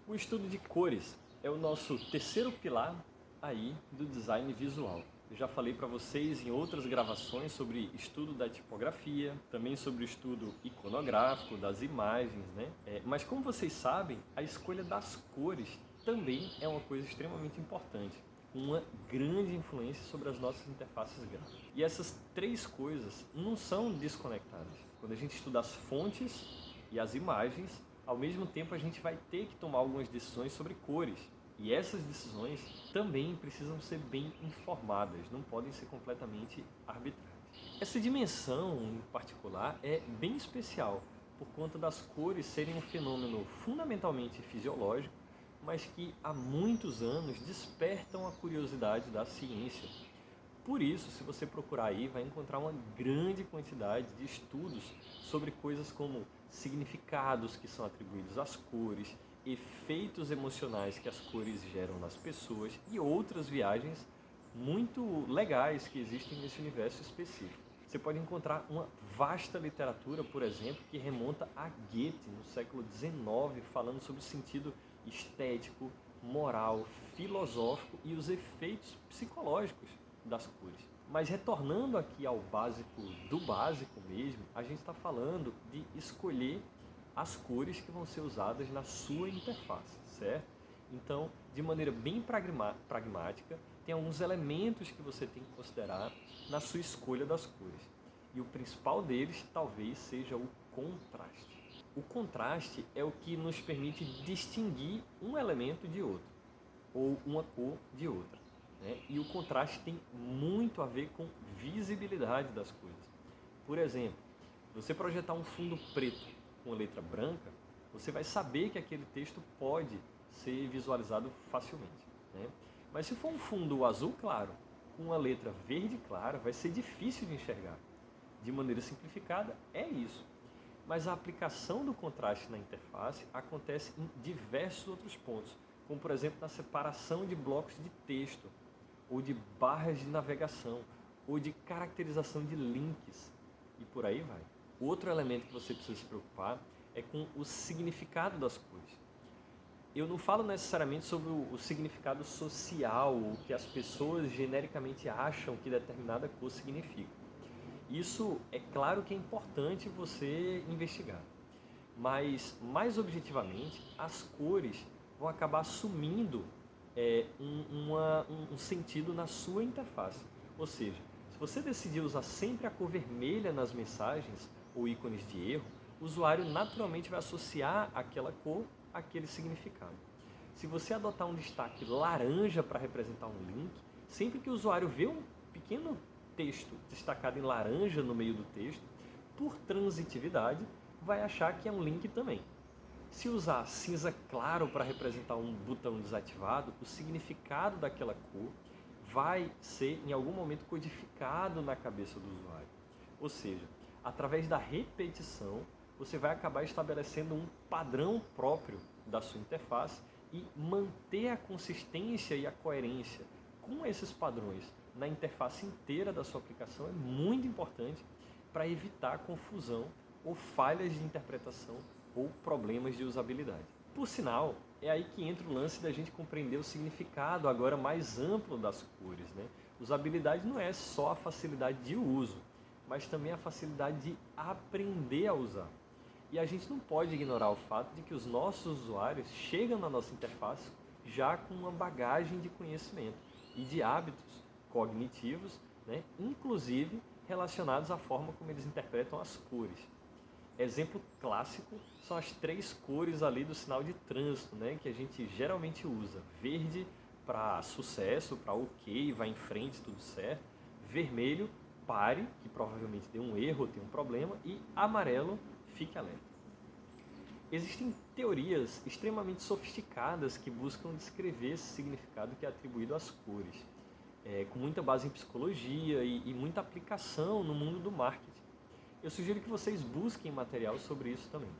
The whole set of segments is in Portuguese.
O estudo de cores é o nosso terceiro pilar aí do design visual. Eu já falei para vocês em outras gravações sobre estudo da tipografia, também sobre o estudo iconográfico, das imagens, né? Mas como vocês sabem, a escolha das cores também é uma coisa extremamente importante, com uma grande influência sobre as nossas interfaces gráficas. E essas três coisas não são desconectadas. Quando a gente estuda as fontes e as imagens, ao mesmo tempo a gente vai ter que tomar algumas decisões sobre cores. E essas decisões também precisam ser bem informadas, não podem ser completamente arbitrárias. Essa dimensão em particular é bem especial por conta das cores serem um fenômeno fundamentalmente fisiológico, mas que há muitos anos despertam a curiosidade da ciência. Por isso, se você procurar aí, vai encontrar uma grande quantidade de estudos sobre coisas como significados que são atribuídos às cores, efeitos emocionais que as cores geram nas pessoas e outras viagens muito legais que existem nesse universo específico. Você pode encontrar uma vasta literatura, por exemplo, que remonta a Goethe, no século XIX, falando sobre o sentido estético, moral, filosófico e os efeitos psicológicos das cores. Mas retornando aqui ao básico do básico mesmo, a gente está falando de escolher as cores que vão ser usadas na sua interface, certo? Então, de maneira bem pragmática, tem alguns elementos que você tem que considerar na sua escolha das cores. E o principal deles talvez seja o contraste. O contraste é o que nos permite distinguir um elemento de outro, ou uma cor de outra. E o contraste tem muito a ver com visibilidade das coisas. Por exemplo, você projetar um fundo preto com letra branca, você vai saber que aquele texto pode ser visualizado facilmente. Mas se for um fundo azul claro com uma letra verde clara, vai ser difícil de enxergar. De maneira simplificada, é isso. Mas a aplicação do contraste na interface acontece em diversos outros pontos, como por exemplo na separação de blocos de texto, ou de barras de navegação, ou de caracterização de links, e por aí vai. Outro elemento que você precisa se preocupar é com o significado das cores. Eu não falo necessariamente sobre o significado social, o que as pessoas genericamente acham que determinada cor significa. Isso é claro que é importante você investigar, mas mais objetivamente, as cores vão acabar assumindo um sentido na sua interface. Ou seja, se você decidir usar sempre a cor vermelha nas mensagens ou ícones de erro, o usuário naturalmente vai associar aquela cor àquele significado. Se você adotar um destaque laranja para representar um link, sempre que o usuário vê um pequeno texto destacado em laranja no meio do texto, por transitividade, vai achar que é um link também. Se usar cinza claro para representar um botão desativado, o significado daquela cor vai ser em algum momento codificado na cabeça do usuário. Ou seja, através da repetição, você vai acabar estabelecendo um padrão próprio da sua interface e manter a consistência e a coerência com esses padrões na interface inteira da sua aplicação é muito importante para evitar confusão ou falhas de interpretação ou problemas de usabilidade. Por sinal, é aí que entra o lance da gente compreender o significado agora mais amplo das cores. Usabilidade não é só a facilidade de uso, mas também a facilidade de aprender a usar. E a gente não pode ignorar o fato de que os nossos usuários chegam na nossa interface já com uma bagagem de conhecimento e de hábitos cognitivos, inclusive relacionados à forma como eles interpretam as cores. Exemplo clássico são as três cores ali do sinal de trânsito, que a gente geralmente usa. Verde para sucesso, para ok, vai em frente, tudo certo. Vermelho, pare, que provavelmente deu um erro ou tem um problema. E amarelo, fique alerta. Existem teorias extremamente sofisticadas que buscam descrever esse significado que é atribuído às cores, com muita base em psicologia e muita aplicação no mundo do marketing. Eu sugiro que vocês busquem material sobre isso também.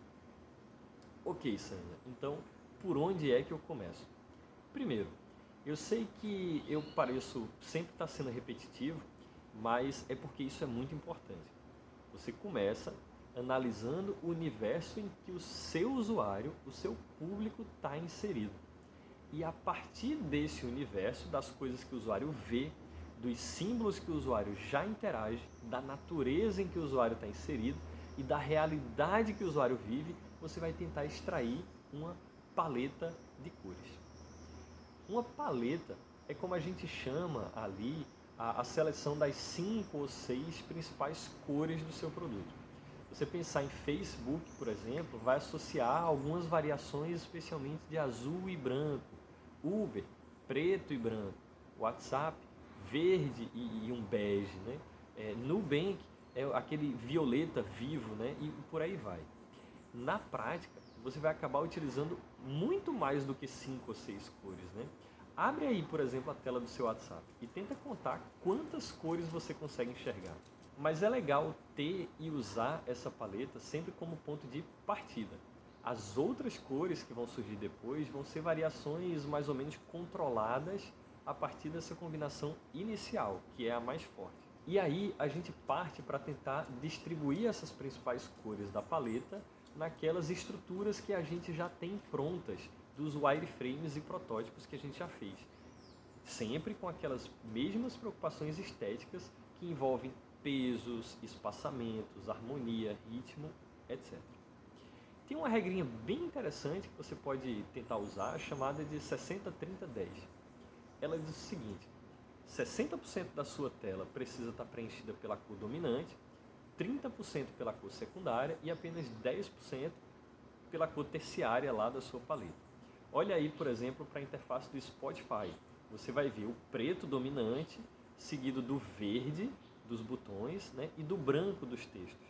Ok, Sandra, então por onde é que eu começo? Primeiro, eu sei que eu pareço sempre estar sendo repetitivo, mas é porque isso é muito importante. Você começa analisando o universo em que o seu usuário, o seu público está inserido. E a partir desse universo, das coisas que o usuário vê, dos símbolos que o usuário já interage, da natureza em que o usuário está inserido e da realidade que o usuário vive, você vai tentar extrair uma paleta de cores. Uma paleta é como a gente chama ali a seleção das 5 ou 6 principais cores do seu produto. Você pensar em Facebook, por exemplo, vai associar algumas variações especialmente de azul e branco, Uber, preto e branco, WhatsApp, verde e um bege, né? Nubank é aquele violeta vivo, né? E por aí vai. Na prática, você vai acabar utilizando muito mais do que 5 ou 6 cores, né? Abre aí, por exemplo, a tela do seu WhatsApp e tenta contar quantas cores você consegue enxergar. Mas é legal ter e usar essa paleta sempre como ponto de partida. As outras cores que vão surgir depois vão ser variações mais ou menos controladas a partir dessa combinação inicial, que é a mais forte. E aí a gente parte para tentar distribuir essas principais cores da paleta naquelas estruturas que a gente já tem prontas dos wireframes e protótipos que a gente já fez. Sempre com aquelas mesmas preocupações estéticas que envolvem pesos, espaçamentos, harmonia, ritmo, etc. Tem uma regrinha bem interessante que você pode tentar usar, chamada de 60-30-10. Ela diz o seguinte: 60% da sua tela precisa estar preenchida pela cor dominante, 30% pela cor secundária e apenas 10% pela cor terciária lá da sua paleta. Olha aí, por exemplo, para a interface do Spotify. Você vai ver o preto dominante, seguido do verde dos botões, né, e do branco dos textos.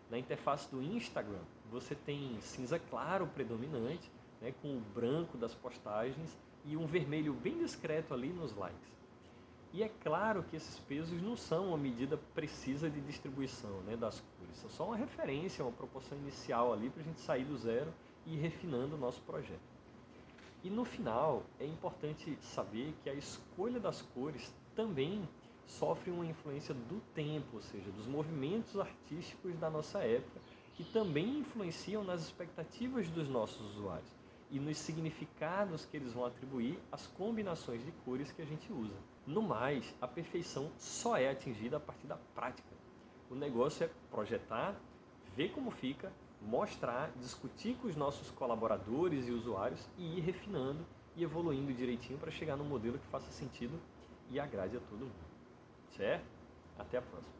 Na interface do Instagram, você tem cinza claro predominante, né, com o branco das postagens e um vermelho bem discreto ali nos likes. E é claro que esses pesos não são uma medida precisa de distribuição, né, das cores, são só uma referência, uma proporção inicial ali para a gente sair do zero e ir refinando o nosso projeto. E no final, é importante saber que a escolha das cores também sofre uma influência do tempo, ou seja, dos movimentos artísticos da nossa época, que também influenciam nas expectativas dos nossos usuários e nos significados que eles vão atribuir às combinações de cores que a gente usa. No mais, a perfeição só é atingida a partir da prática. O negócio é projetar, ver como fica, mostrar, discutir com os nossos colaboradores e usuários e ir refinando e evoluindo direitinho para chegar num modelo que faça sentido e agrade a todo mundo. Certo? Até a próxima.